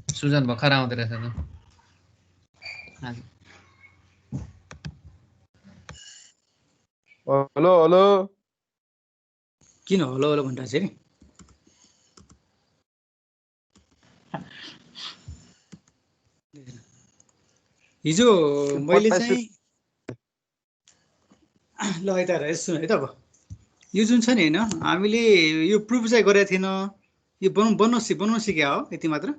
सुजन भर्खर आउँदै रहेछ त आज हेलो हेलो किन हलो हलो भनिरहेको छ नि हिजो मैले चाहिँ ल यता हेर सुन है त अब यो जुन छ नि होइन हामीले यो प्रुफ चाहिँ गरेको थिएन यो बनाउन सिक्या हो यति मात्र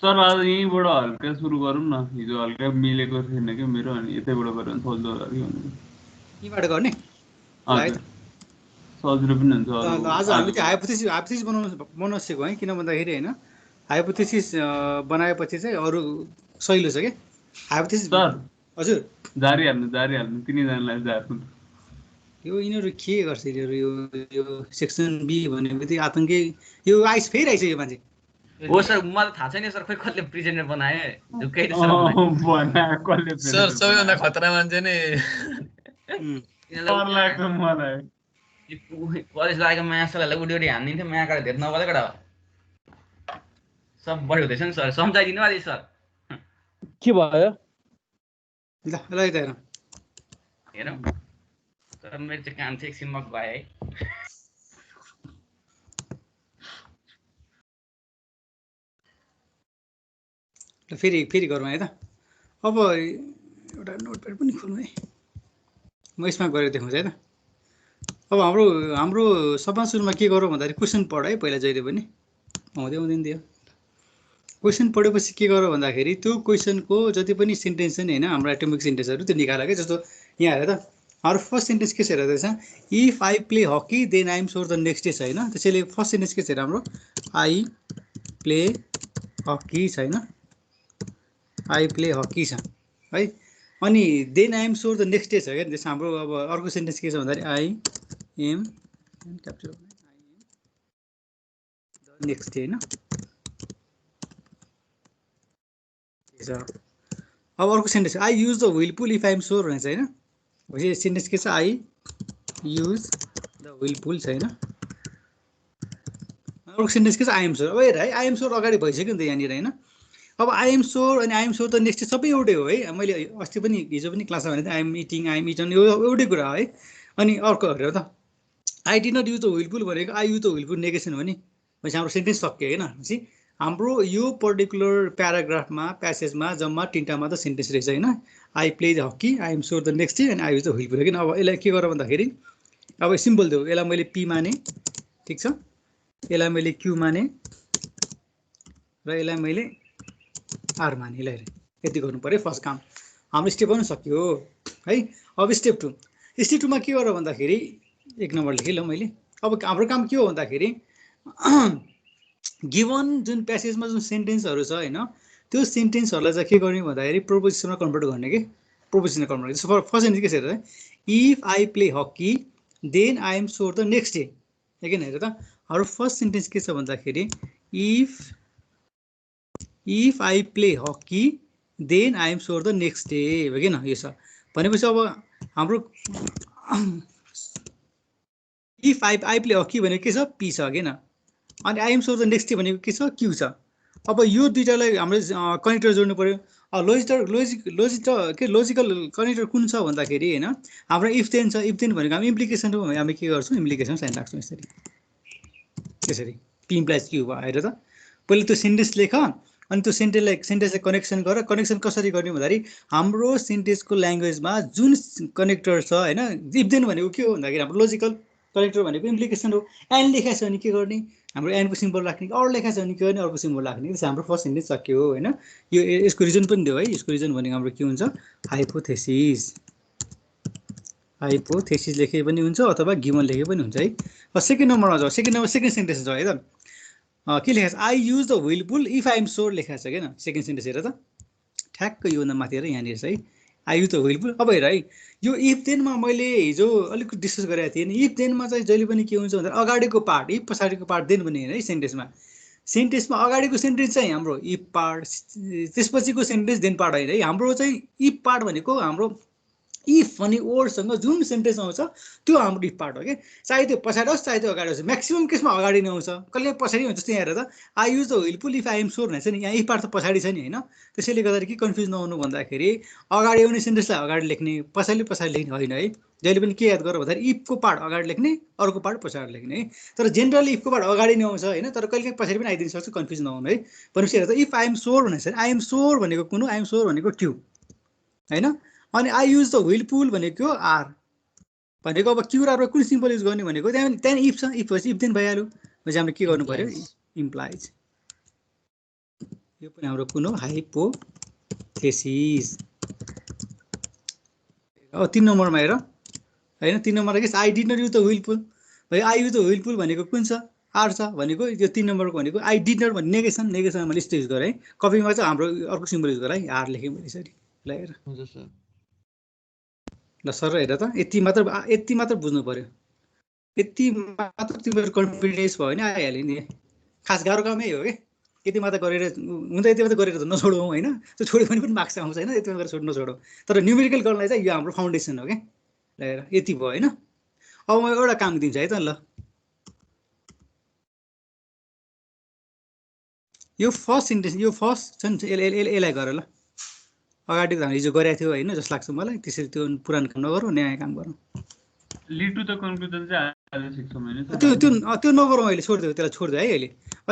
सर आज यहीँबाट हल्का सुरु गरौँ न हिजो हल्का मिलेको थिएन कि मेरो अनि यतैबाट गऱ्यो भने सजिलो होला कि भनेर यहीँबाट गर्ने हजुर सजिलो पनि हुन्छ ल आज हामी त्यो हाइपोथेसिस बनाउन सिक्यौँ है किन भन्दाखेरि होइन हाइपोथेसिस बनाएपछि चाहिँ अरू सहिलो छ क्या हाइपोथेसिस सर हजुर जारी हाल्नु तिनैजनालाई जार्नु यो यिनीहरू के गर्छ यिनीहरू यो सेक्सन बी भनेको बित्तिकै आतङ्कै यो फेरि आइसक्यो यो मान्छे हो सर मलाई थाहा छैन सर खै कसले प्रेजेन्टर बनायो ढुक्कै सर सबैभन्दा खतरा मान्छे नै लाग्छ मलाई कलेज लागेको माया सरलाई उडी उडी हानिदिन्थ्यो माया काँडा धेरै नबोले कडा सब बढी हुँदैछ नि सर सम्झाइदिनु अलि सर के भयो ल यता हेरौँ सर मेरो चाहिँ काम चाहिँ एकछिनमा गयो है फेरि गरौँ है त अब एउटा नोटप्याड पनि खोल्नु है म यसमा गरेर देखाउँछु है त अब हाम्रो सबभन्दा सुरुमा के गरौँ भन्दाखेरि क्वेसन पढ है पहिला जहिले पनि आउँदैन दियो क्वेसन पढेपछि के गरौँ भन्दाखेरि त्यो क्वेसनको जति पनि सेन्टेन्स छ नि होइन हाम्रो एटोमिक सेन्टेन्सहरू त्यो निकाल क्या जस्तो यहाँ हेर त हाम्रो फर्स्ट सेन्टेन्स के छ हेर्दैछ if I play hockey then I am sore the next day छ होइन त्यसैले फर्स्ट सेन्टेन्स के छ हाम्रो आई प्ले हकी छ होइन आई प्ले हकी छ है अनि then I am sore the next day छ क्या त्यसमा हाम्रो अब अर्को सेन्टेन्स के छ भन्दाखेरि I am capture the next day होइन अब अर्को sentence I use the will pull if I am sore भनेको छ होइन भनेपछि सेन्टेन्स के छ I use the will pull छ होइन अर्को सेन्टेन्स के छ आई एम सोर अब हेर है आई एम सोर अगाडि भइसक्यो नि त यहाँनिर होइन अब आई एम सोर अनि आई एम सोर त नेक्स्ट सबै एउटै हो है मैले अस्ति पनि हिजो पनि क्लासमा भनेको थिएँ I am eating I am eaten यो एउटै कुरा हो है अनि अर्को हेर त I did not use the will pull भनेको I use the will pull negation हो नि भनेपछि हाम्रो सेन्टेन्स सक्यो होइन भनेपछि हाम्रो यो पर्टिकुलर प्याराग्राफमा प्यासेजमा जम्मा तिनवटा मात्र सेन्टेन्स रहेछ होइन I play the hockey I am sore the next day and I use the will pull किन अब यसलाई के गर भन्दाखेरि अब सिम्पल दियो यसलाई मैले पी माने ठिक छ यसलाई मैले क्यू माने र यसलाई मैले आर माने यसलाई यति गर्नु पऱ्यो फर्स्ट काम हाम्रो स्टेप पनि सक्यो है अब स्टेप टूमा के गर भन्दाखेरि एक नम्बर लेखेँ ल मैले अब हाम्रो काम के हो भन्दाखेरि गिभन जुन प्यासेजमा जुन सेन्टेन्सहरू छ होइन त्यो सेन्टेन्सहरूलाई चाहिँ के गर्ने भन्दाखेरि प्रोपोजिसनमा कन्भर्ट गर्ने कि प्रोपोजिसनमा कन्भर्ट गर्ने फर्स्ट सेन्टेन्स के छ हेर if I play hockey then I am sore the next day एकन हेर त हाम्रो फर्स्ट सेन्टेन्स के छ भन्दाखेरि if I play hockey then I am sore the next day हो कि न यो छ भनेपछि अब हाम्रो इफ आई प्ले हकी भनेको के छ पी छ कि न अनि I am sore the next day भनेको के छ क्यू छ अब यो दुइटालाई हाम्रो कनेक्टर जोड्नु पऱ्यो लोजिकल कनेक्टर कुन छ भन्दाखेरि होइन हाम्रो इफ देन छ इफ देन भनेको हामी इम्प्लिकेसन हो भने हामी के गर्छौँ इम्प्लिकेसन साइन राख्छौँ यसरी पी इम्प्लाइज क्यू भयो हेर त पहिले त्यो सेन्टेन्स लेख अनि त्यो सेन्टेन्सलाई कनेक्सन गर कनेक्सन कसरी गर्ने भन्दाखेरि हाम्रो सेन्टेन्सको ल्याङ्ग्वेजमा जुन कनेक्टर छ होइन इफ देन भनेको के हो भन्दाखेरि हाम्रो लोजिकल कनेक्टर भनेको इम्प्लिकेसन हो एन्ड लेखाएको छ भने के गर्ने हाम्रो एन्डको सिम्बल राख्ने अरू लेखाएको छ भने के गर्ने अर्को सिम्बल राख्ने त्यसो हाम्रो फर्स्ट सेन्टेन्स सक्यो होइन यो यसको रिजन पनि दियो है यसको रिजन भनेको हाम्रो के हुन्छ हाइपोथेसिस लेखे पनि हुन्छ अथवा गिभन लेखे पनि हुन्छ है सेकेन्ड नम्बरमा जाऊ सेकेन्ड सेन्टेन्स छ है त के लेखाएको छ I use the will pull if I am sore लेखाएको छ क्या सेकेन्ड सेन्टेन्स हेर त ठ्याक्क यो माथि हेर यहाँनिर छ है I use the will pull अब हेर है यो इफ देनमा मैले हिजो अलिकति डिस्कस गरेको थिएँ नि इफ देनमा चाहिँ जहिले पनि के हुन्छ भन्दा अगाडिको पार्ट इफ पछाडिको पार्ट देन भने है सेन्टेन्समा अगाडिको सेन्टेन्स चाहिँ हाम्रो इफ पार्ट त्यसपछिको सेन्टेन्स देन पार्ट होइन है हाम्रो चाहिँ इफ पार्ट भनेको हाम्रो इफ भन्ने वर्डसँग जुन सेन्टेन्स आउँछ त्यो हाम्रो इफ पार्ट हो कि चाहे त्यो पछाडि होस् चाहे त्यो अगाडि होस् म्याक्सिमम् केसमा अगाडि नै आउँछ कहिले पछाडि हुन्छ जस्तै हेरेर I use the will pull if I am sure भनेको छ नि यहाँ इफ पार्ट त पछाडि छ नि होइन त्यसैले गर्दाखेरि के कन्फ्युज नहुनु भन्दाखेरि अगाडि आउने सेन्टेन्सलाई अगाडि लेख्ने पछाडि लेख्ने होइन है जहिले पनि के याद गर भन्दाखेरि इफको पार्ट अगाडि लेख्ने अर्को पार्ट पछाडि लेख्ने है तर जेनरली इफको पार्ट अगाडि नै आउँछ होइन तर कहिले पछाडि पनि आइदिन सक्छ कन्फ्युज नहुनु है भनेपछि हेर त इफ आई एम स्योर भनेको छ आई एम स्योर भनेको कुन हो आई एम स्योर भनेको ट्यु होइन अनि I use the will pull भनेको आर भनेको अब क्युर आरमा कुन सिम्पल युज गर्ने भनेको त्यहाँ इफ छ इफ भएपछि इफ देन भइहाल्यो भनेपछि हामीले के गर्नु पर्यो इम्प्लाइज यो पनि हाम्रो कुन हो हाइपोथेसिस अब 3 नम्बरमा हेर होइन 3 नम्बरमा के I did not use the will pull भाइ I use the will pull भनेको कुन छ आर छ भनेको यो 3 नम्बरको भनेको आई डिड नट भन्ने नेगेसनमा मैले यस्तो युज गरेँ है कपीमा चाहिँ हाम्रो अर्को सिम्बल युज गरेँ है आर लेखेँ मैले यसरी ल हेर ल सर हेर त यति मात्र बुझ्नु पर्यो यति मात्र तिम्रो कन्फिडेन्स भयो भने आइहाल्यो नि खास गाह्रो कामै हो कि यति मात्र गरेर हुन्छ यति मात्र गरेर त नछोडौँ होइन त्यो छोड्यो भने पनि मार्क्स आउँछ होइन यति मात्र गरेर नछोडौँ तर न्युमेरिकल गर्नलाई चाहिँ यो हाम्रो फाउन्डेसन हो क्या ल हेर यति भयो होइन अब म एउटा काम दिन्छु है त ल यो फर्स्ट सेन्टेन्स यो फर्स्ट छ नि यसलाई गर ल अगाडि त हामीले हिजो गरेको थियो होइन जस्तो लाग्छ मलाई त्यसरी त्यो पुरानो काम नगरौँ नयाँ काम गरौँ लिड टु द कन्क्लुजन चाहिँ आज सिक्छौँ हैन सर त्यो नगरौँ अहिले छोडिदियो त्यसलाई छोडिदियो है अहिले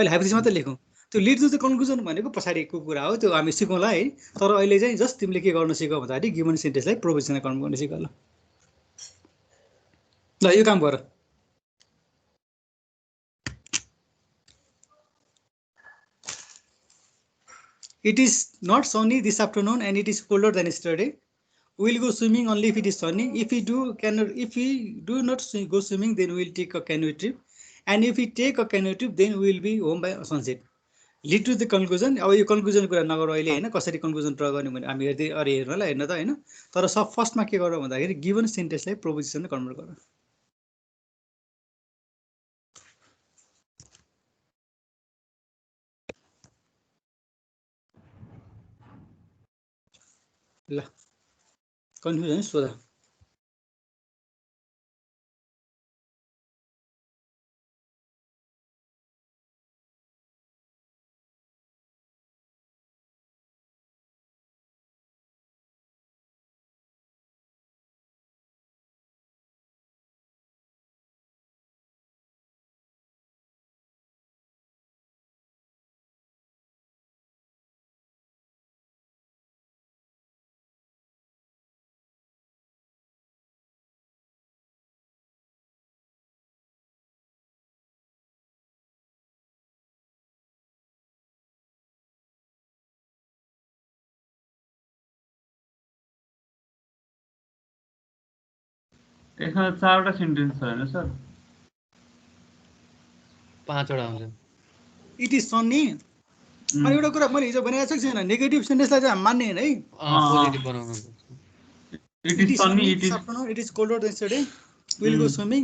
हाइपोथेसिस मात्रै लेखौँ त्यो लिड टु द कन्क्लुजन भनेको पछाडिको कुरा हो त्यो हामी सिकौँला है तर अहिले चाहिँ जस्ट तिमीले के गर्न सिक भन्दाखेरि गिभन सेन्टेन्सलाई प्रोपोजिसनल कन्भर्ट गर्न सिक ल यो काम गर it is not sunny this afternoon and it is colder than yesterday we'll go swimming only if it is sunny. If we do not go swimming, then we'll take a canoe trip. And if we take a canoe trip, then we'll be home by sunset. Lead to the conclusion. अब यो conclusion कुरा नगरौँ अहिले होइन कसरी conclusion draw गर्ने भने हामी हेर्दै अरे हेर्नु होला हेर्न त होइन तर सब फर्स्टमा के गर भन्दाखेरि गिभन सेन्टेन्सलाई प्रोपोजिसनमा कन्भर्ट गर ल कन्फ्युजन सोध यसमा 4वटा सेन्टेन्स छ हैन सर 5वटा हुन्छ इट इज सन्नी अनि एउटा कुरा मैले हिजो भनेको छु कि छैन नेगेटिभ सेन्टेन्सलाई चाहिँ मान्ने हैन है पोजिटिभ बनाउनु it is sunny it is colder than yesterday will go swimming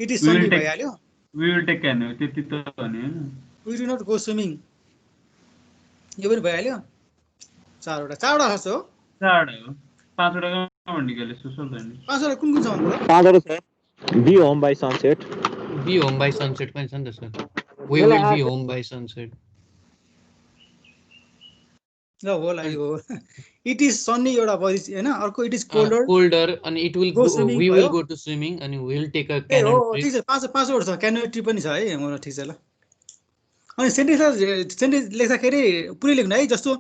it is sunny भइहाल्यो वी विल टेक क्यानो त्यति त भने हैन we do not go swimming यो पनि भइहाल्यो 4वटा खर्च हो 4वटा हो 5वटा कहाँ निकाले सोसल छैन 5वटा कुन छ भन्नु 5वटा छ बी होम बाइ सनसेट पनि छ नि त sir we will be home by sunset ल होला यो इट इज सन्नी एउटा भइस हैन अर्को इट इज कोल्डर अनि it will we will go to swimming अनि we will take a canoe trip ठीक छ 5वटा छ क्यानो ट्रिप पनि छ है मलाई ठीक छ ल अनि सेन्टेन्स लेख्दाखेरि पुरै लेख्नु है जस्तो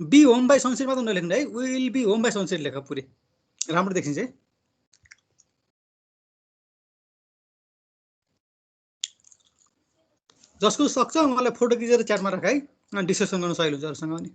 बी होम बाइ सनसेट मात्र नलेख्नु है will be home by sunset लेख पुरै राम्रो देखिन्छ है जसको सक्छ मलाई फोटो खिचेर च्याटमा राख है अनि डिस्कसन गर्न सजिलो हुन्छ अरूसँग पनि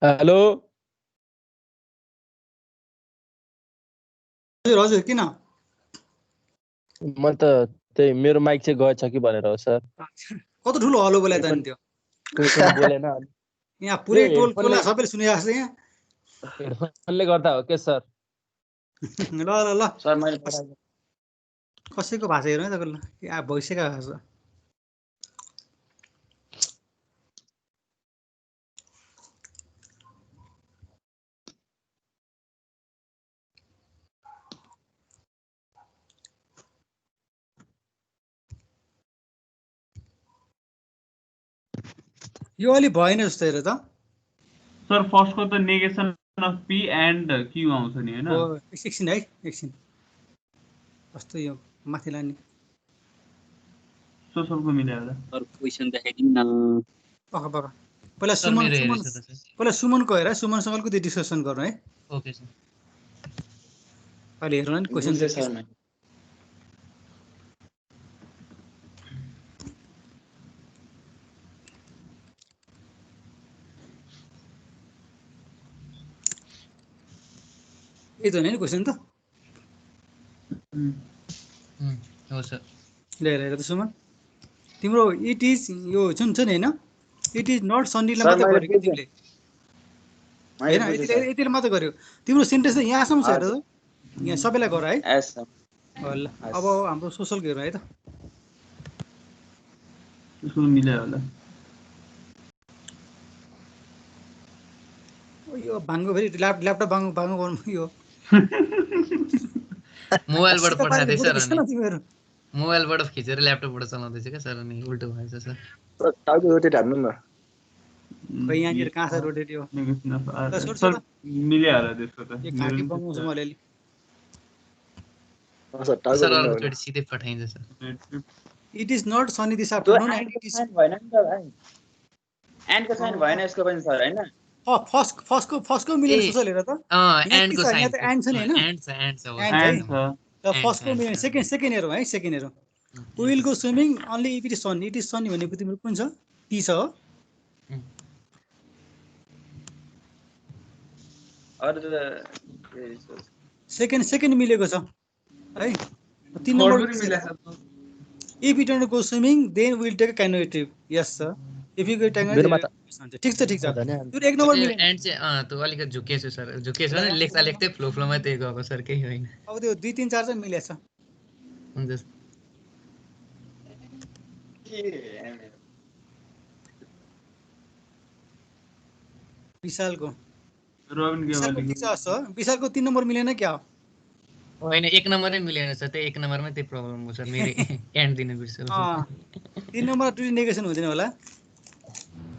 हेलो हजुर हजुर किन म त त्यही मेरो माइक चाहिँ गएछ कि भनेर हो सर कस्तो ठुलो हलो बोलायो त नि त्यो कोही पनि बोलेन यहाँ पुरै यो टोल हेडफोनले टोला सबैले सुनिरहेको छ यहाँ हेडफोनले गर्दा हो के सर ल ल ल सर मैले पठाएको कसैको भाषा हेर्नु है तपाईँले या भइसक्यो भाषा यो अलि भएन जस्तो हेर त सर फर्स्टको त negation of P and Q आउँछ नि हैन हो एकछिन है एकछिन कस्तो यो माथि लाने सोसलको मिलायो होला क्वेसन देखाइदिनु न पख पख पहिला सर सुमन मेरो सुमन हेरेछ त सर पहिला सुमनको हेर सुमनसँग अलिकति डिस्कसन गरौँ है ओके सर अहिले हेरौँ नि क्वेसन बुझेँ सर मैले यही त होइन नि क्वेसन त हो सर लिएर हेर त सुमन तिम्रो इट इज यो जुन छ नि होइन इट इज नट सन्डीलाई सर मात्रै मैले गर्यो कि बुझेँ तिमीले मैले होइन बुझेँ यतिले सर यतिले मात्रै गर्यो तिम्रो सेन्टेन्स चाहिँ यहाँसम्म छ हेर हजुर त यहाँ सबैलाई गर है एस सर ल अब हाम्रो सोसलको हेरौँ है त त्यसको मिलायो होला ओ, यो भाङ्गो फेरि ल्यापटप भाङ्गो भाङ्गो गर्नु यो मोबाइलबाट सिधा पठाएको पारेर थिएँ बुढो सर रहेछ अनि न तिमीहरू मोबाइलबाट खिचेर ल्यापटपबाट चलाउँदैछ क्या सर अनि उल्टो भएछ सर टाउको रोटेट हान्नु न खै यहाँनिर कहाँ छ रोटेट यो नेगेसन अफ आर ल छोड सर त मिलायो होला त्यसको त यो मेरो घाँटी नि बगाउँछु म अलिअलि सर टाउको सर भन्दा अर्कोचोटि सिधै पठाइन्छ सर त्यस्तो it is not sunny this त्यो आफ्टरनुन एन्ड एन्डको इट इज साइन भएन नि त भाइ एन्डको साइन भएन यसको पनि सर होइन फर्स्टको ए मिलेन सोसल हेर त यहाँ के एन्डको छ यहाँ साइन त एन्ड छ नि होइन एन्ड छ हो एन्ड सर है एन्ड एकदम छ र एन्ड फर्स्टको एन्ड मिलेन सर सेकेन्ड हेरौँ है सेकेन्ड हेरौँ will go swimming only if it is Sunny भनेको तिम्रो कुन छ पी छ हो अरू त सेकेन्ड मिलेको छ है 3 थर्ड नम्बर पनि मिलाएको छ if it go swimming then will take canoe trip yes sir if you go मेरोमा त ठिक छ ठिक छ हुँदैन त्यो 1 नम्बर त्यो मिलेन एन्ड चाहिँ त्यो अलिकति झुकेछु सर झुकेछु भने लेख्दा लेख्दै फ्लोमा त्यही गएको सर केही होइन अब त्यो 2 3 4 चाहिँ मिलेछ हुन्छ विशालको रबिन विशालको गेवाली ठिक छ सर विशालको 3 नम्बर मिलेन क्या हो होइन 1 नम्बरै मिलेन सर त्यही 1 नम्बरमै त्यही प्रब्लम हो सर मेरो एन्ड दिन बिर्सेको 3 नम्बर टु नेगेसन हुँदैन होला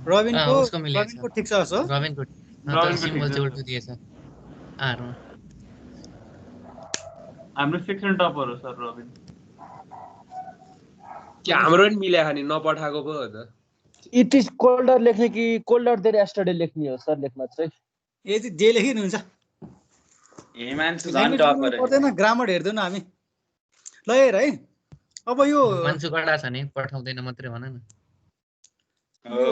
रबिनको उसको मिलेको छ ठिक छ सर रबिनको तर रबिनको ठिक सिम्बल छ चाहिँ सर उल्टो दिएछ आरमा हाम्रो सेक्सन टपर हो सर रबिन कि हाम्रो पनि मिल्या नि नपठाएको पो हो त इट इज कोल्डर लेख्ने कि कोल्डर देन यस्टरडे लेख्ने हो सर लेख्न चाहिँ यदि जे लेखिनुहुन्छ हिमांशु झन् ल्याङ्ग्वेज टपर बनाउनु पर्दैन ग्रामर हेर्दैनौँ हामी ल हेर है अब यो मान्छे कडा छ नि पठाउँदैन मात्रै भन न यो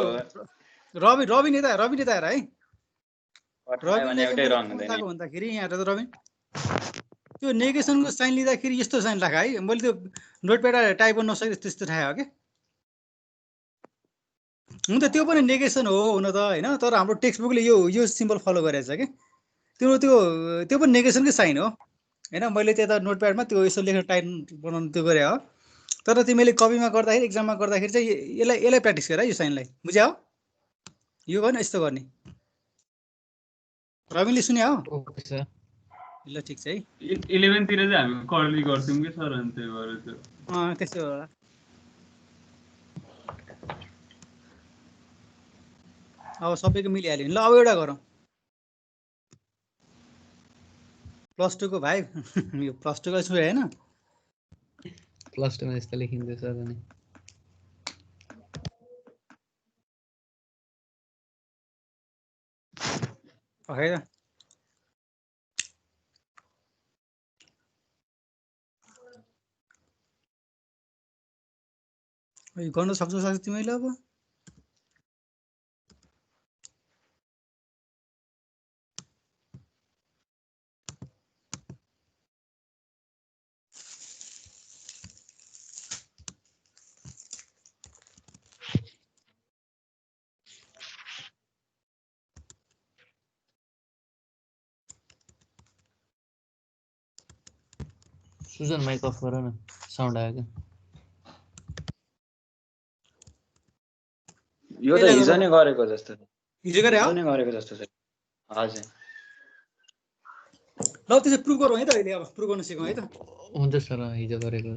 रबिन यता हेर है पठायो भने रबिनले एउटै चाहिँ रङ मैले के हुँदैन बताएको भन्दाखेरि यहाँ हेर त रबिन त्यो नेगेसनको साइन लिँदाखेरि यस्तो साइन राख है मैले त्यो नोटप्याड टाइप गर्न नसकेँ त्यस्तो थाहा हो कि हुन त त्यो पनि नेगेसन हो हुन त होइन तर हाम्रो टेक्स्ट बुकले यो सिम्बल फलो गरेको छ कि त्यो पनि नेगेसनकै साइन हो होइन मैले त्यता नोटप्याडमा त्यो यसो लेख्न टाइप बनाउनु त्यो गरे हो तर तिमीले कपीमा गर्दाखेरि एक्जाममा गर्दाखेरि चाहिँ यसलाई प्र्याक्टिस गर है यो साइनलाई बुझ्या हो यो गर्ने यस्तो गर्ने रविनले सुन्या हो ओके सर ल ठिक छ है 11 तिर चाहिँ हामी कर्ली गर्थ्यौँ कि सर अनि त्यही भएर त्यो त्यस्तो होला अब सबैको मिलिहाल्यो नि ल अब एउटा गरौँ +2 को भाइ यो +2 को छुए होइन प्लस टूमा यस्तो लेखिन्छ सर अनि खै त गर्न सक्छौ तिमीले अब सुजन माइक अफ गर न साउन्ड आयो यो त हिजो नै गरेको जस्तो छ हिजो गरे हो हिजो नै गरेको जस्तो छ हजुर ल त्यसै प्रुभ गरौँ है त अहिले अब प्रुभ गर्न सिकौँ है त हुन्छ सर हिजो गरेको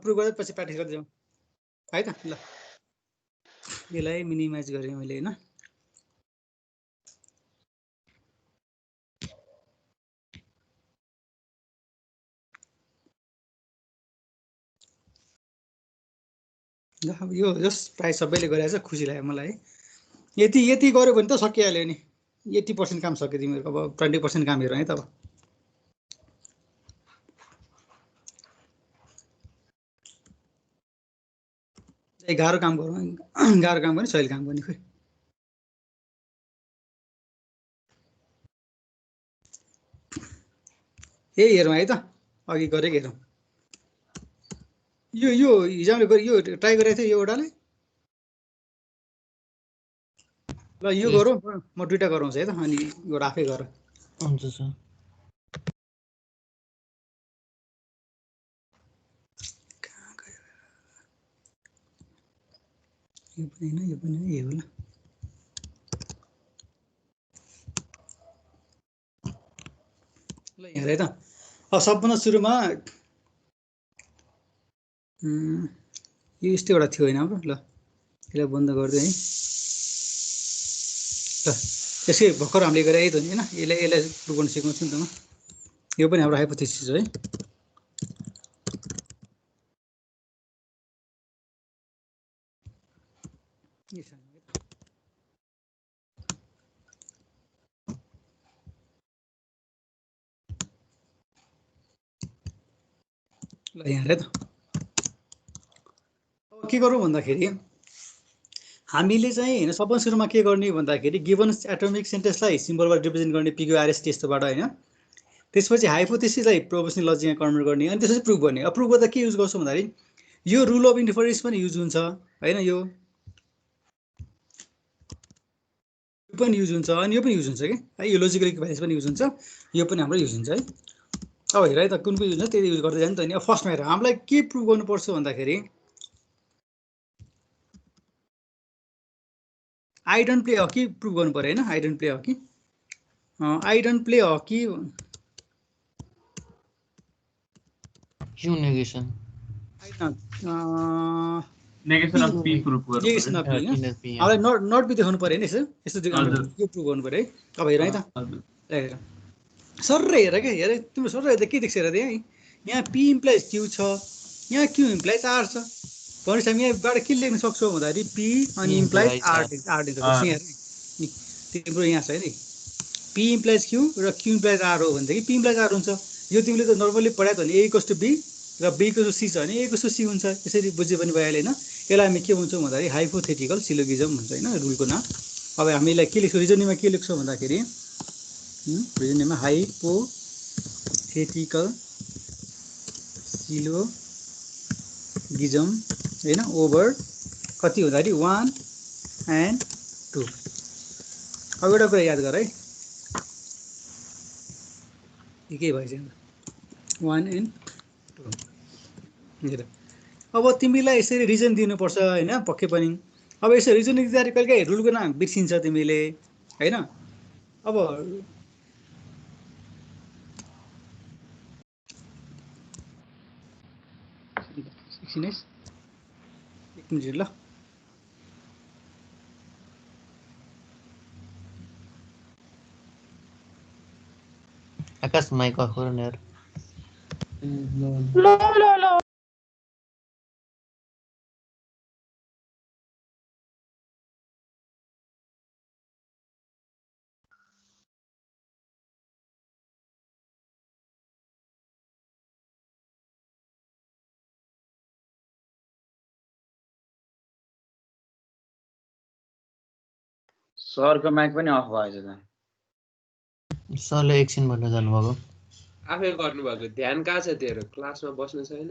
प्रुभ गरेपछि प्र्याक्टिस गर्दै जाउँ है त ल यसलाई मिनिमाइज गरेँ मैले होइन ल अब यो जस प्रायः सबैले गरेछ खुसी लाग्यो मलाई है यति गऱ्यो भने त सकिहाल्यो नि 80% काम सक्यो तिमीहरूको अब 20% काम हेरौँ है त अब गाह्रो काम गरौँ गाह्रो काम गर्ने सहिले काम गर्ने खोइ यही हेरौँ है त अघि गरेको हेरौँ यो हिजोले गरे यो ट्राई गरेको थियो यो एउटाले ल यो गरौँ म दुईटा गराउँछु है त अनि एउटा आफै गर हुन्छ सर यो पनि होइन यो पनि यही हो ल ल हेर है त अब सबभन्दा सुरुमा यो यस्तो एउटा थियो होइन हाम्रो ल यसलाई बन्द गरिदियो है ल त्यसै भर्खर हामीले गरे यही त नि होइन यसलाई प्रुभ गर्न सिकाउँछु नि त म यो पनि हाम्रो हाइपोथेसिस हो है ल यहाँ हेर त अब के गरौँ भन्दाखेरि हामीले चाहिँ होइन सबभन्दा सुरुमा के गर्ने भन्दाखेरि गिभन एटोमिक सेन्टेन्सलाई सिम्बलबाट रिप्रेजेन्ट गर्ने पिक्युआरएसटी यस्तोबाट होइन त्यसपछि हाइपोथेसिसलाई प्रोपोर्सनल लजिकमा कन्भर्ट गर्ने अनि त्यसपछि प्रुभ गर्ने अब प्रुभ गर्दा के युज गर्छौँ भन्दाखेरि यो रुल अफ इन्फरेन्स पनि युज हुन्छ होइन यो पनि युज हुन्छ अनि यो पनि युज हुन्छ कि है यो लोजिकल इक्वेसन्स पनि युज हुन्छ यो पनि हाम्रो युज हुन्छ है अब हेर है त कुन युज हुन्छ त्यही युज गर्दै जाने त नि अब फर्स्टमा हेर हामीलाई के प्रुभ गर्नुपर्छ भन्दाखेरि I don't play hockey prove गर्नु पर्यो होइन I don't play hockey I don't play hockey Q negation negation of P proof गर्नु नेगेसन अफ पी हामीलाई नट बी देखाउनु पर्यो नि यस्तो यो प्रुभ गर्नु पर्यो है अब हेर है त हेर सर हेर क्या हेर तिम्रो सर हेर्दा के देख्छ हेर त्यहाँ यहाँ पी इम्प्लाइज क्यू छ यहाँ क्यू इम्प्लाइज आर छ भनेपछि हामी यहाँबाट के लेख्न सक्छौँ भन्दाखेरि पी अनि इम्प्लाइज आर लेख्छ तिम्रो यहाँ छ है नि पी इम्प्लाइज क्यू र क्यू इम्प्लाइज आर हो भनेदेखि पी इम्प्लाइज आर हुन्छ यो तिमीले त नर्मली पढायो भने ए इक्वल्स टु बी र बी इक्वल्स टु सी छ भने ए इक्वल्स टु सी हुन्छ यसरी बुझ्यो पनि भइहाल्यो होइन यसलाई हामी के भन्छौँ भन्दाखेरि हाइपोथेटिकल सिलोगिजम भन्छ होइन रुलको नाम अब हामीलाई के लेख्छौँ रिजनिङमा के लेख्छौँ भन्दाखेरि रिजनिङमा हाइपोथेटिकल सिलोगिजम होइन ओभर कति हुँदाखेरि 1 and 2 अब एउटा कुरा याद गर है के भएछ 1 and 2 अब तिमीलाई यसरी रिजन दिनुपर्छ होइन पक्कै पनि अब यसरी रिजन दिँदाखेरि कहिले काहीँ रुलको नाम बिर्सिन्छ तिमीले होइन अब एक मिनट ल आकाश माइक अफ गर न यार सरको माइक पनि अफ भएछ त सरले एकछिन भन्न जानुभएको आफै गर्नुभएको ध्यान कहाँ छ तेरो क्लासमा बस्नु छैन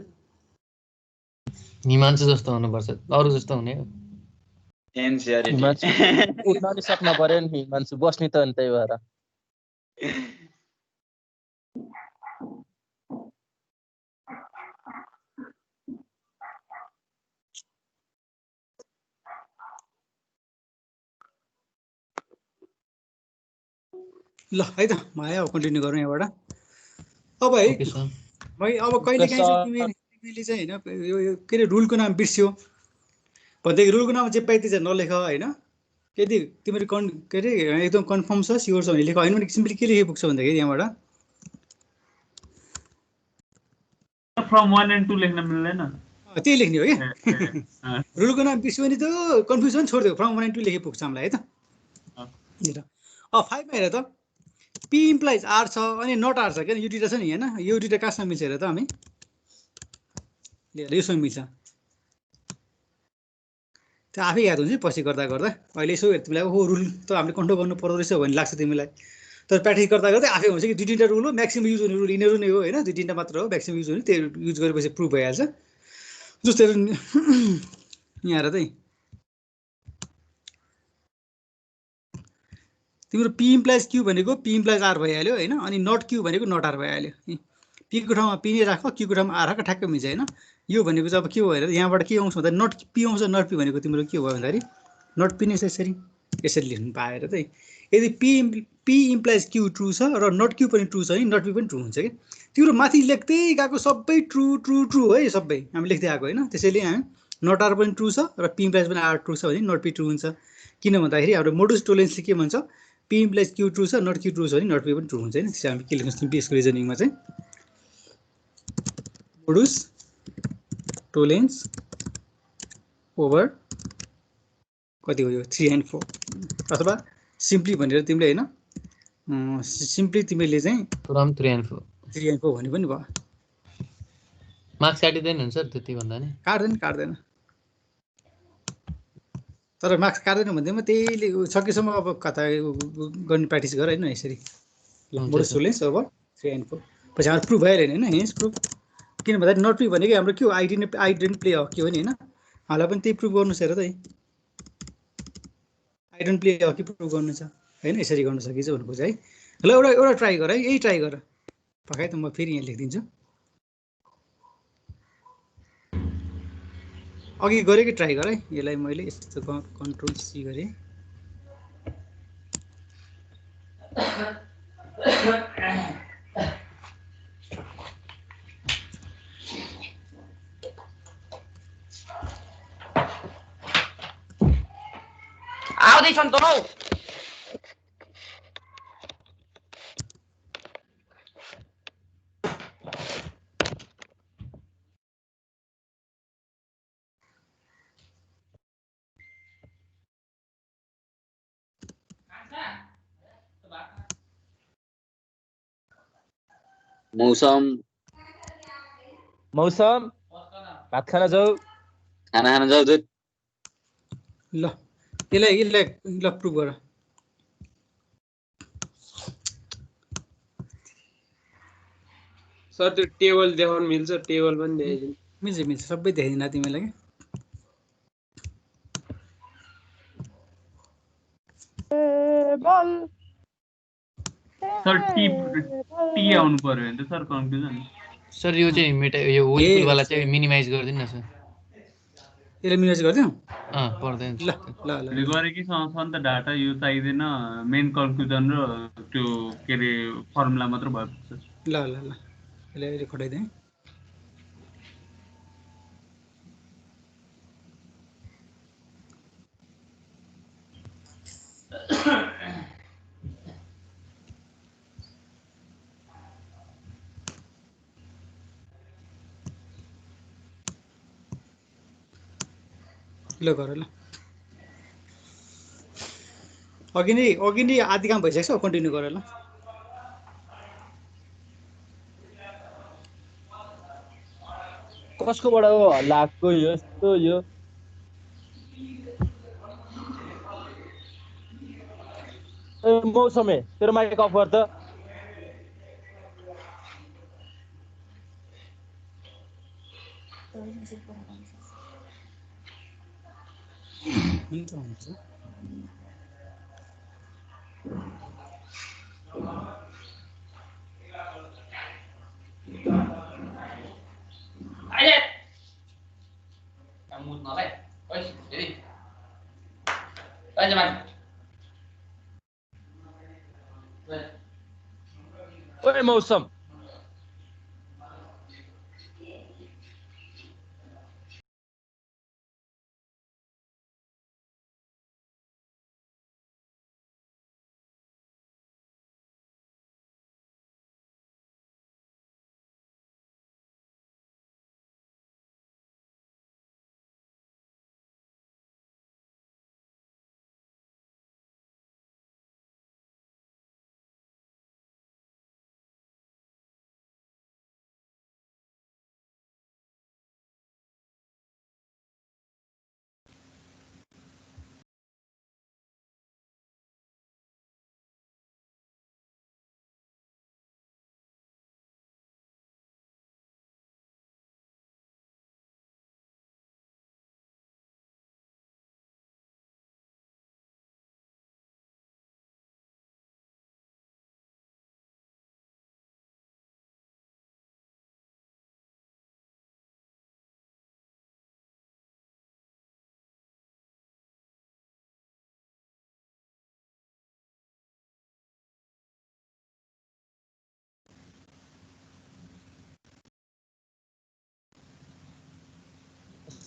हिमांशु जस्तो हुनुपर्छ अरू जस्तो हुने हो उठ्न नि सक्न पर्यो नि मान्छे बस्ने त अनि त्यही भएर ल है त भयो अब कन्टिन्यू गरौँ यहाँबाट अब है ओके सर मै अब कहिले काहीँ चाहिँ तिमीले चाहिँ होइन यो के अरे रुलको नाम बिर्स्यो भनेदेखि रुलको नाम जे पाइ त्यही चाहिँ नलेख होइन यदि तिमीहरू के अरे एकदम कन्फर्म छ स्योर छ भने लेख होइन भने सिम्पली के लेखे पुग्छ भन्दाखेरि यहाँबाट फ्रम 1 and 2 लेख्न मिल्दैन त्यही लेख्ने हो क्या रुलको नाम बिर्स्यो भने त कन्फ्युजन छोडिदियो फ्रम 1 and 2 लेखे पुग्छ हामीलाई है त हेर 5 मा हेर त पी इम्प्लाइज आर छ अनि नट आर छ क्या यो दुइटा छ नि होइन यो दुइटा कहाँसँग मिल्छ हेर त हामी लिएर योसँग मिल्छ त्यो आफै याद हुन्छ पछि गर्दा गर्दा अहिले यसो तिमीलाई हो रुल त हामीले कन्ट्रोल गर्नु पर्दो रहेछ भन्ने लाग्छ तिमीलाई तर प्र्याक्टिस गर्दा गर्दै आफै हुन्छ कि दुई तिनवटा रुल हो म्याक्सिमम युज हुने रुल यिनीहरू नै हो होइन दुई तिनवटा मात्र हो म्याक्सिमम युज हुने त्यो युज गरेपछि प्रुभ भइहाल्छ जस्तै यहाँ हेर त तिम्रो पी इम्प्लाइज क्यू भनेको पी इम्प्लाइज आर भइहाल्यो होइन अनि नट क्यू भनेको नट आर भइहाल्यो पीको ठाउँमा पी नै राख क्यूको ठाउँमा आर राख ठ्याक्कै मिल्छ होइन यो भनेको चाहिँ अब के हो भनेर यहाँबाट के आउँछ भन्दा नट पी आउँछ नट पी भनेको तिम्रो के हो भन्दाखेरि नट पी नै यसरी लेख्नु पाएर चाहिँ यदि पी इम्प्लाइज क्यू ट्रु छ र नट क्यू पनि ट्रु छ भने नट पी पनि ट्रु हुन्छ कि तिम्रो माथि लेख्दै गएको सबै ट्रु ट्रु ट्रु है सबै हामी लेख्दै आएको होइन त्यसैले हामी नट आर पनि ट्रु छ र पी इम्प्लाइज पनि आर ट्रु छ भने नट पी ट्रु हुन्छ किन भन्दाखेरि हाम्रो मोडुस टोलेन्सले के भन्छ पी इम्प्लाइज क्यू ट्रु छ नट क्यू ट्रु छ भने नट पी पनि ट्रु हुन्छ होइन त्यसै हामी के लेख्छौँ सिम्पली यसको रिजनिङमा चाहिँ मोडुस टोलेन्स ओभर कति हो यो 3 and 4 अथवा सिम्पली भनेर तिमीले होइन सिम्पली तिमीले चाहिँ फ्रम 3 and 4 भने पनि भयो मार्क्स काटिँदैन सर त्यति भन्दा नि काट्दैन तर मार्क्स काट्दैन भन्दैमा त्यहीले सकेसम्म अब कता गर्ने प्र्याक्टिस गर होइन यसरी मोडुस टोलेन्स ओभर 3 and 4 पछि हाम्रो प्रुफ भइहाल्यो होइन हेन्स प्रुफ किन भन्दाखेरि नट प्रुफ भनेको हाम्रो के हो आइडेन्ट प्ले हो के हो नि होइन हामीलाई पनि त्यही प्रुफ गर्नु छ हेर त आइडेन्ट प्ले हो कि प्रुफ गर्नु छ होइन यसरी गर्नु सकिन्छ भन्नु खोज्छ है ल एउटा ट्राई गर है यही ट्राई गर पकाइ त म फेरि यहाँ लेखिदिन्छु अघि गरेकै ट्राई गर है यसलाई मैले यस्तो कन्ट्रोल सी गरेँ आउँदैछन् त हौ मौसम भात खान जाऊ खाना खान जाऊ दुध ल यसलाई ल प्रुभ गर सर त्यो टेबल देखाउन मिल्छ टेबल पनि देखाइदिनु मिल्छ सबै देखाइदिनु तिमीलाई सर टी आउनु पर्यो भने त सर कन्फ्युजन सर यो चाहिँ यो विल वाला चाहिँ मिनिमाइज गर्दिनु न सर यसलाई मिनिमाइज गर्दियौ पर्दैन ल गरेकै छ नि त डाटा यो चाहिँदैन मेन कन्क्लुजन र त्यो के अरे फर्मुला मात्र भयो ल यसलाई खटाइदिएँ ल गर ल अघि नै आधी काम भइसक्छ कन्टिन्यू गर ल कसकोबाट हो हल्लाको यस्तो यो मौसम तेरो माइक अफ गर त हुन्छ अहिले मुद्नलाई ओइ फेरि अहिले माथि ओए मौसम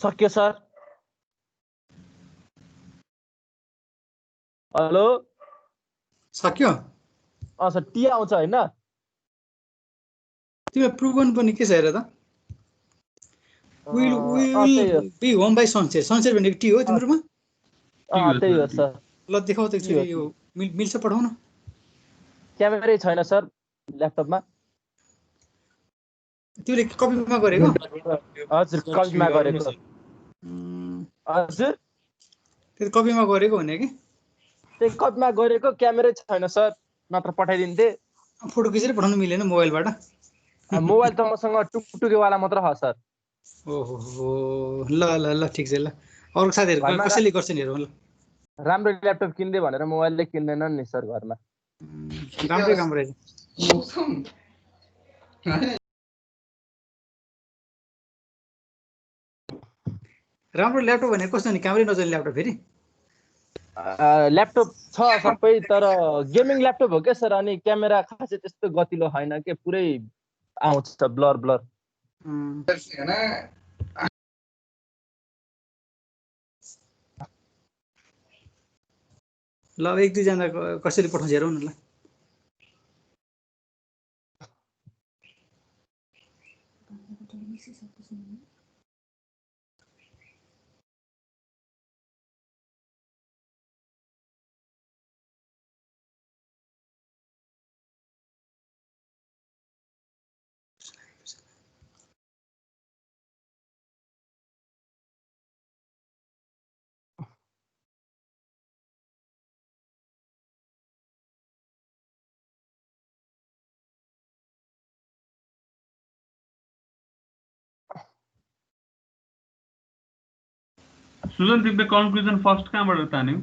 सक्यो सर हेलो सक्यो सर टी आउँछ हैन तिमीलाई प्रुभ गर्नुपर्ने के छ हेर त विल त्यही हो be home by sunset sunset भनेको टी हो तिम्रोमा त्यही हो सर ल देखाऊ त एकचोटि यो मिल्छ पठाउन क्यामेरै छैन सर ल्यापटपमा तिमीले कपीमा गरेको हजुर कपीमा गरेको हजुर त्यो कपीमा गरेको भने कि त्यही कपीमा गरेको क्यामेरै छैन सर नत्र पठाइदिन्थे फोटो खिचेर पठाउनु मिलेन मोबाइलबाट मोबाइल त मसँग टुकटुकेवाला मात्र छ सर ओहो ल ल ल ठिक छ ल अरू साथीहरू कसैले गर्छ नि हेरौँ ल राम्रो ल्यापटप किन्दै भनेर मोबाइलले किन्दैनन् नि सर घरमा राम्रै काम रहेछ राम्रो ल्यापटप भने कस्तो नि कामरै नचल्ने ल्यापटप फेरि ल्यापटप छ सबै तर गेमिङ ल्यापटप हो क्या सर अनि क्यामेरा खासै त्यस्तो गतिलो छैन के पुरै आउँछ ब्लर ब्लर ल अब एक दुईजना कसरी पठाउँछ हेरौँ न ल सुजन तिमीले कन्क्लुजन फर्स्ट कहाँबाट तान्यौ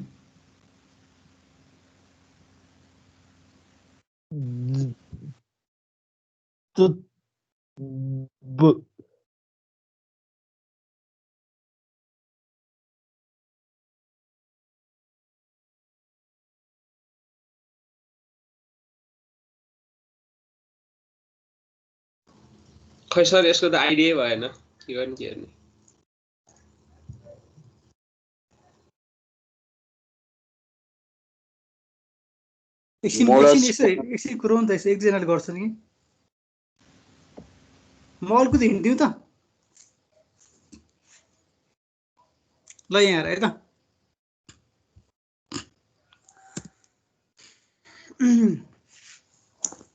खै सर यसको त आइडियै भएन के गर्ने के गर्ने एकछिन कुरो नि त यसो एकजनाले गर्छ नि म अलिकति हिँडिदिउँ त ल यहाँ हेर है त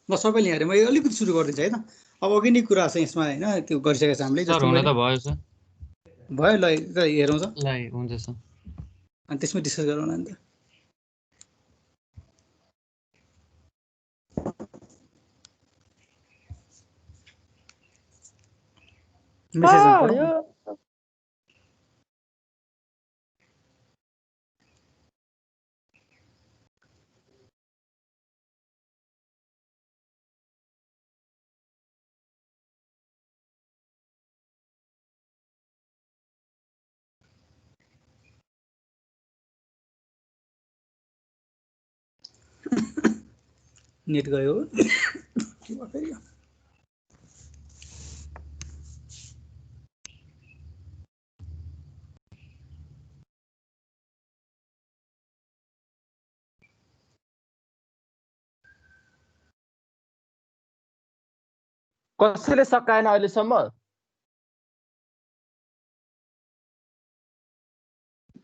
ल सबैले यहाँ हेरेँ म अलिकति सुरु गरिदिन्छु है त अब अघि नै कुरा छ यसमा होइन त्यो गरिसकेको छ हामीले सर हुन त भयो सर भयो ल हेरौँ त ल हुन्छ सर अनि त्यसमा डिस्कस गरौँ न त मेसेजमा पढौँ नेट गयो के भयो फेरि यो? कसैले सकाएन अहिलेसम्म।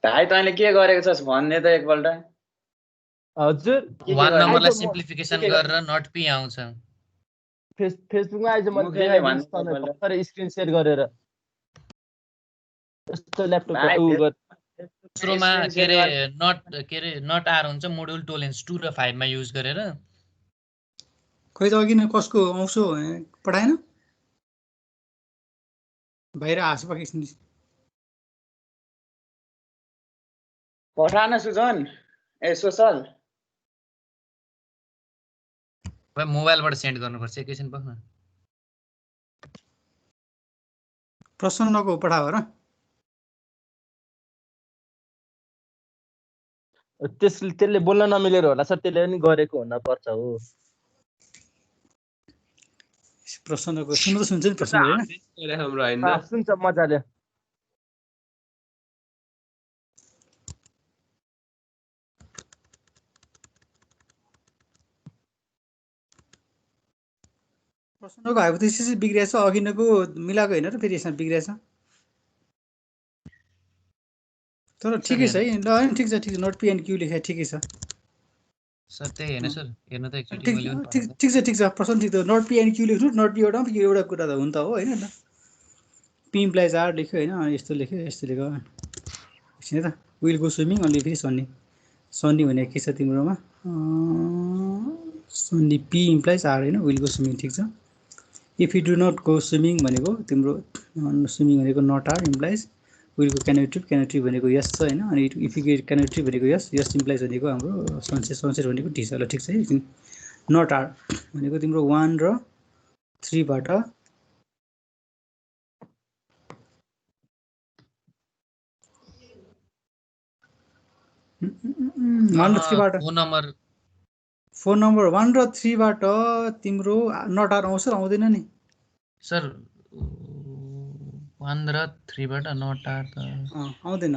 भाइ तैँले के गरेको छस् भन्ने त एकपल्ट। हजुर वान नम्बरलाई आइज म सिम्प्लिफिकेसन के गरेर नट पी आउँछ। फेसबुकमा आइज म मुखेले भन्नु देखाइदिन्छु तँलाई एकपल्ट। भर्खरै स्क्रिन सेयर गरेर। यस्तो ल्यापटप भाइ उ गर दोस्रोमा स्क्रिन के सेयर अरे गरे नट आर हुन्छ मोड्युल टोलेन्स 2 र 5 मा युज गरेर। खोइ त अघि नै कसको आउँछो पठाएन बाहिर हाँस पाकिस् पठान सुजन ए सोसल। मोबाइलबाट सेन्ड गर्नुपर्छ एकैछिन बस्न। प्रसन्नको पठाओ र त्यसले बोल्न नमिलेर होला सर, त्यसले पनि गरेको हुन पर्छ हो। प्रसन्नको सुन्नु त सुन्छ नि प्रसन्नले हैन हाम्रो होइन सुन्छ मजाले। प्रसन्नको हाइपोथेसिस बिग्रिएछ अघिनको मिलाएको होइन र फेरि यसमा बिग्रिएछ। तर ठिकै छ है ल हैन ठिक छ नट पी एन्ड क्यू लेखे ठिकै छ। सर त्यही हैन सर हेर्नु त एकचोटि ठिक मैले पनि ठिक पढ्दा। ठिक छ प्रसन्न ठिक छ नट पी एन्ड क्यू लेख्नु नट पी एउटा कुरा त हो नि त हो हैन त पी इम्प्लाइज आर लेख्यो हैन यस्तो लेख्यो एकछिन है त विल गो स्विमिङ अनि फेरि सन्नी सन्नी भनेको के छ तिम्रोमा सन्नी पी इम्प्लाइज आर हैन विल गो स्विमिङ ठिक छ। If you do not go swimming भनेको तिम्रो स्विमिङ भनेको नट आर इम्प्लाइज विलको क्यानोट्रिप भनेको यस छ हैन अनि इफ यु गेट क्यानोट्रिप भनेको यस इम्प्लाइज भनेको हाम्रो सनसेट भनेको ठिक छ ल ठिक छ है एकछिन। नट आर भनेको तिम्रो 1 र 3 बाट 1 र 3 बाट फोन नम्बर 1 र 3 बाट तिम्रो नट आर आउँछ आउँदैन नि सर 1 र 3 बाट नट आर त आउँदैन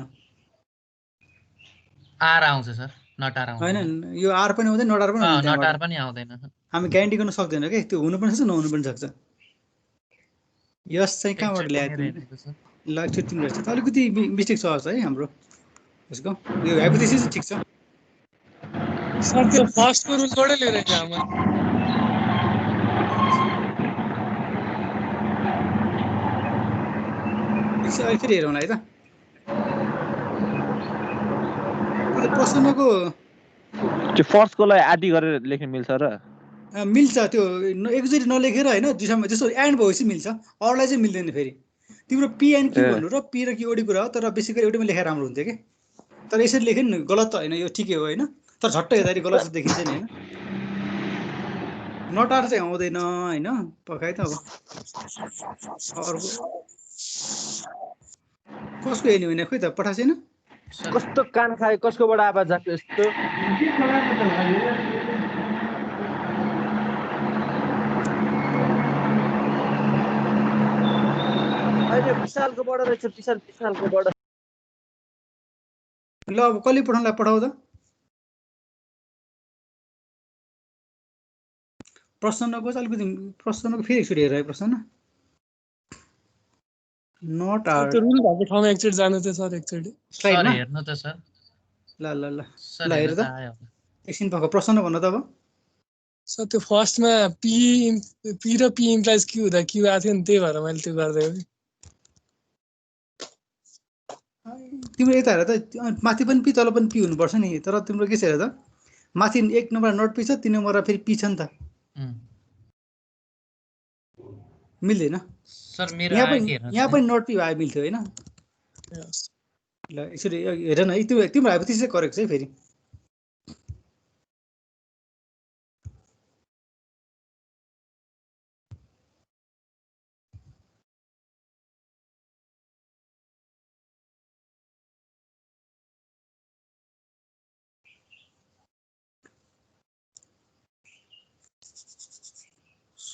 आर आउँछ सर नट आर आउँदैन। हैन यो आर पनि आउँदैन नट आर पनि आउँदैन नट आर त्यहाँबाट पनि आउँदैन। हामी ग्यारेन्टी गर्न सक्दैनौँ के त्यो हुनु पनि सक्छ नहुनु पनि सक्छ। यस चाहिँ कहाँबाट एकचोटि ल्यायो हेरेर तिमीले हेर्नु त सर। ल एकचोटि तिम्रो रहेछ अलिकति मिस्टेक छ है हाम्रो यसको यो हाइपोथेसिस चाहिँ ठिक छ। सर त्यो फर्स्टको रुलबाटै लिएर जामा अहिले फेरि हेरौँला है त त्यो प्रश्नको त्यो फर्स्टकोलाई आदि गरेर लेख्न मिल्छ र मिल्छ त्यो एकचोटि नलेखेर होइन दुईसम्म जस्तो एन्ड भएपछि मिल्छ अरूलाई चाहिँ मिल्दैन फेरि तिम्रो पी एन्ड क्यू भन्नु र पी र क्यू एउटै कुरा हो तर बेसी गरी एउटैमा लेखेर राम्रो हुन्थ्यो कि तर यसरी लेख्यो नि गलत त होइन यो ठिकै हो होइन तर झट्ट हेर्दाखेरि गलत देखिन्छ नि होइन नटार चाहिँ आउँदैन होइन पकाइ त अब अर्को कसको हेर्ने होइन खोइ त पठाएको छैन कस्तो कान खायो कसकोबाट आवाज आएको यस्तो अहिले विशालकोबाट रहेछ विशालकोबाट ल अब कसले पठाउनुलाई पठाऊ त प्रश्नको चाहिँ अलिकति प्रश्नको फेरि एकचोटि हेर है प्रश्न नट आर त्यो रुल भएको ठाउँमा एकचोटि जानु थियो सर एकचोटि सर हेर्नु त सर ल ल ल सर ल हेर हेर्नु त त आयो एकछिन भएको प्रश्न भन्नु त अब सर त्यो फर्स्टमा पी र पी इम्प्लाइज क्यू हुँदा क्यू आएको थियो नि त्यही भएर मैले त्यो गर्दै हो तिम्रो यता हेर त माथि पनि पी तल पनि पी हुनुपर्छ नि तर तिम्रो के छ हेर त माथि 1 नम्बर नट पी छ 3 नम्बरमा फेरि पी छ नि त मिल्दैन सर मेरो यहाँ आयो पनि के हेर्नु यहाँ पनि नट पी भए मिल्थ्यो होइन ल यसरी हेर न है तिम्रो हाइपोथेसिस चाहिँ करेक्ट छ है फेरि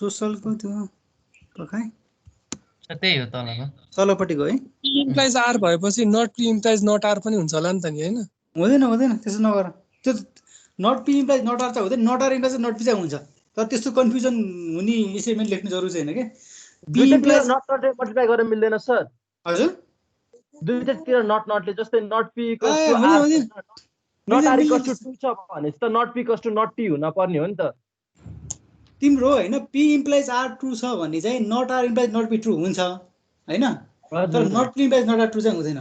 सोसलको त्यो पकाइ सर त्यही हो तलको तलपट्टिको है P implies R भएपछि not P implies not R पनि हुन्छ होला नि त नि हैन हुँदैन त्यसो नगर त्यो not P implies not R चाहिँ हुँदैन not R implies not P चाहिँ हुन्छ तर त्यस्तो कन्फ्युजन हुने स्टेटमेन्ट लेख्नु जरुरी छैन के पी इम्प्लाइज नट नटले मल्टिप्लाई गर्न मिल्दैन सर हजुर दुईटातिर नट नटले जस्तै not P equals A, to हुँदैन, आर हुँदैन। नट आर मिल्दैन, इक्वल्स टु 2 छ भने त not P equals to not T हुन पर्ने हो नि त तिम्रो हैन पी इम्प्लाइज आर ट्रु छ भन्ने चाहिँ not R implies not P true हुन्छ हैन तर not P implies not R true चाहिँ हुँदैन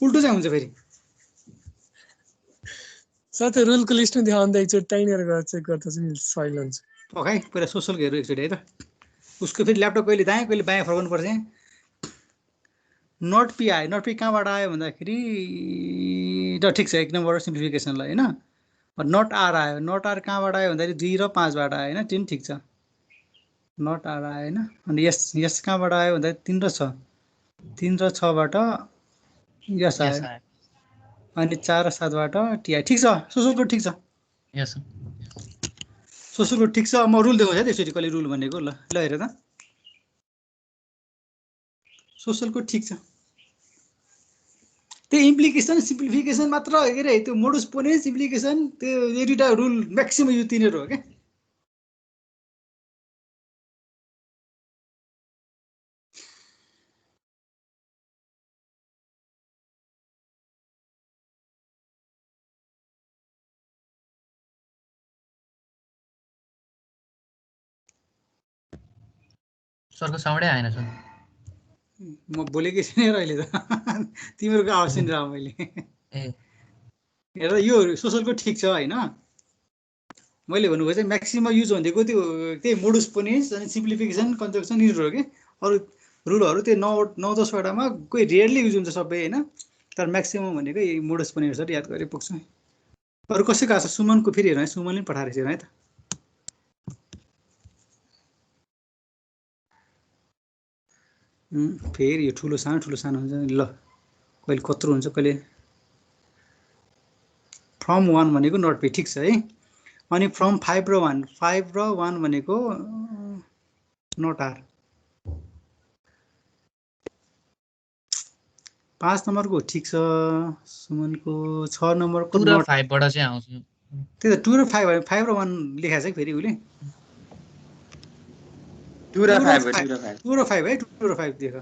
उल्टो चाहिँ हुन्छ फेरि सर त्यो रुलको लिस्टमा देखाउँदा एकचोटि टाइनेर गएर चेक गर्दा चाहिँ सही हुन्छ पकाइ पहिला सोसलको हेरौँ एकचोटि है त उसको फेरि ल्यापटप कहिले दायाँ कहिले बायाँ फर्काउनु पर्छ नट पी आयो नट पी कहाँबाट आयो भन्दाखेरि ल ठिक छ एक नम्बर सिम्प्लिफिकेसनलाई हैन नट आर आयो नट आर कहाँबाट आयो भन्दाखेरि 2 र 5 बाट आयो हैन 3 ठिक छ नट आर आयो हैन अनि यस कहाँबाट आयो भन्दाखेरि 3 र 6 3 र 6 बाट यस आयो अनि 4 र 7 बाट टी आयो ठिक छ सोसलको ठिक छ यस सोसलको ठिक छ म रुल देखाउँछु है त्यसरी कहिले रुल भनेको ल हेर त सोसलको ठिक छ त्यो इम्प्लिकेसन सिम्प्लिफिकेसन मात्र के रे त्यो मोडुस पोनेन्स इम्प्लिकेसन त्यो यो दुईटा रुल म्याक्सिमम यो तिनीहरु हो के सरको साउन्डै आएन सर म बोलेकै छैन अहिले त तिमीहरूको आवाज सुनिरहेको मैले ए हेर यो सोसलको ठिक छ हैन मैले भन्नुको चाहिँ म्याक्सिमम युज भनेको त्यो त्यही मोडुस पोनेन्स अनि सिम्प्लिफिकेसन कन्जक्सन यिनीहरु हो के अरु रुलहरु त्यो 9-10 वटामा कोही रेयरली युज हुन्छ सबै हैन तर म्याक्सिमम भनेको यही मोडुस पोनेन्सहरु याद गरे पुग्छ अरु कसैको आछ सुमनको फेरि हेर है सुमनले पठाएर हेर है त फेरि यो ठुलो सानो हुन्छ ल कहिले कत्रो हुन्छ कहिले फ्रम 1 भनेको नट पे ठीक छ है अनि फ्रम 5 र 1 भनेको नट आर 5 नम्बरको ठीक छ सुमनको 6 नम्बरको 2 र 5 बाट चाहिँ आउँछ त्यही त 2 र 5 5 र 1 लेखेको छ फेरि उले 2 र 5 है 2 र 5 है 2 र 5 देख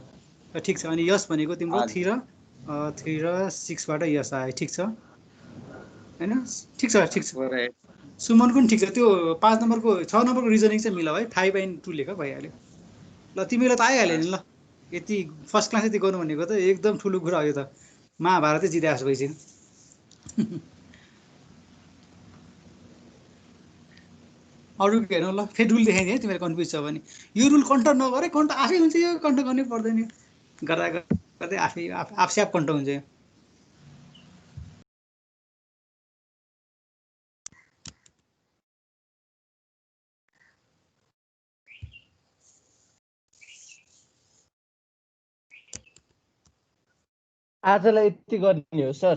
ल ठीक छ अनि यस भनेको तिम्रो 3 र 6 बाट यस आयो ठीक छ हैन ठीक छ सुमनको पनि ठीक छ त्यो 5 नम्बरको 6 नम्बरको रिजनिङ चाहिँ मिलाऊ है 5 and 2 लेख भइहाल्यो ल तिमीलाई त आइहाल्यो नि ल यति फर्स्ट क्लास यति गर्नु भनेको त एकदम ठुलो कुरा हो यो त महाभारतै जिते आस भइसक्यो अरु के हेर्नु ल फेरि रुल देखाइदिए है तिमीलाई कन्फ्युज छ भने यो रुल कन्ट नगरे कन्ट आफै हुन्छ यो कन्ट गर्नै पर्दैन गर्दा गर्दै आफै आफसे आफ कन्ट हुन्छ यो आजलाई यति गर्ने हो सर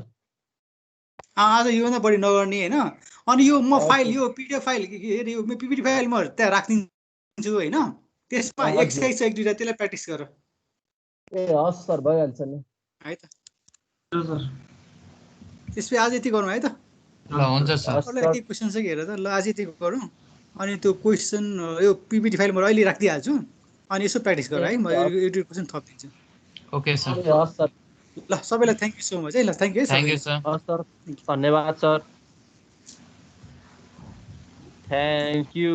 आज योभन्दा बढी नगर्ने हैन अनि यो म फाइल यो पीडीएफ फाइल के अरे यो पीपीटी फाइल म त्यहाँ राख्दिन्छु हैन त्यसमा एक्सरसाइज छ एक दुईटा त्यसलाई प्र्याक्टिस गर ए हस् सर भइहाल्छ नि है त सर त्यसपछि आज यति गरौँ है त ल हुन्छ सर अरूलाई के क्वेशन छ कि हेर त ल आज यति गरौँ अनि त्यो क्वेशन यो पीपीटी फाइल म अहिले राखिदिइहाल्छु अनि यसो प्र्याक्टिस गर है म एउटा क्वेशन थपिदिन्छु ओके सर हस् सर ल सबैलाई थ्यांक यू सो मच है ल थ्यांक यू सर हस् सर धन्यवाद सर थ्यांक यू